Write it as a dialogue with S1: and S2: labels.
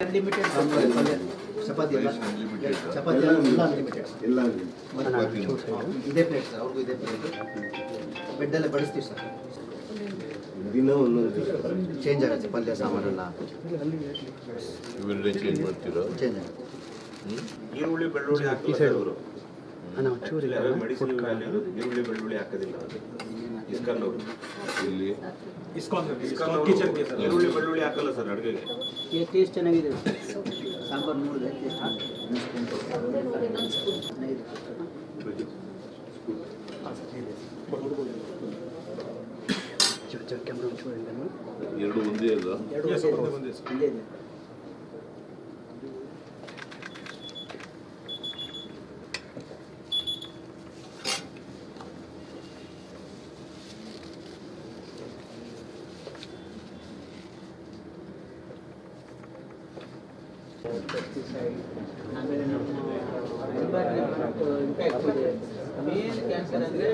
S1: Unlimited chapati ಎಲ್ಲ unlimited ಎಲ್ಲ ಇದೇ ಪ್ಲೇಟ್ ಸರ್, ಅವ್ರಿಗೂ ಇದೇ ಪ್ಲೇಟ್. ಬೆಡ್ಡಲ್ಲೇ ಬಡಿಸ್ತೀವಿ ಸರ್, ದಿನ ಒಂದೊಂದು ಚೇಂಜ್ ಆಗುತ್ತೆ. ಪಲ್ಯ ಸಾಮಾನೆಲ್ಲ
S2: ಚೇಂಜ್ ಮಾಡ್ತೀರಾ?
S1: ಚೇಂಜ್ ಆಗುತ್ತೆ.
S3: ಈರುಳ್ಳಿ ಬೆಳ್ಳುಳ್ಳಿ ಹಾಕಿಲ್ಲ ಅವರು, ಈರುಳ್ಳಿ ಬೆಳ್ಳುಳ್ಳಿ ಹಾಕೋದಿಲ್ಲ. ಇಸ್ಕಾನ್ ಅವರು
S2: ಇಲ್ಲಿ
S3: ಈರುಳ್ಳಿ ಬೆಳ್ಳುಳ್ಳಿ ಹಾಕಲ್ಲ ಸರ್ ಅಡುಗೆಗೆ.
S1: ಟೇಸ್ಟ್ ಚೆನ್ನಾಗಿದೆ ಸಾಂಬಾರು ನೋಡಿದೆ.
S2: ಎರಡು ಒಂದೇ ಅಲ್ಲ?
S1: ಒಂದೇ ಇದೆ. ಆಮೇಲೆ ನಮ್ಮ ಇಂಪ್ಯಾಕ್ಟ್ ಇದೆ. ಮೇನ್ ಕ್ಯಾನ್ಸರ್ ಅಂದರೆ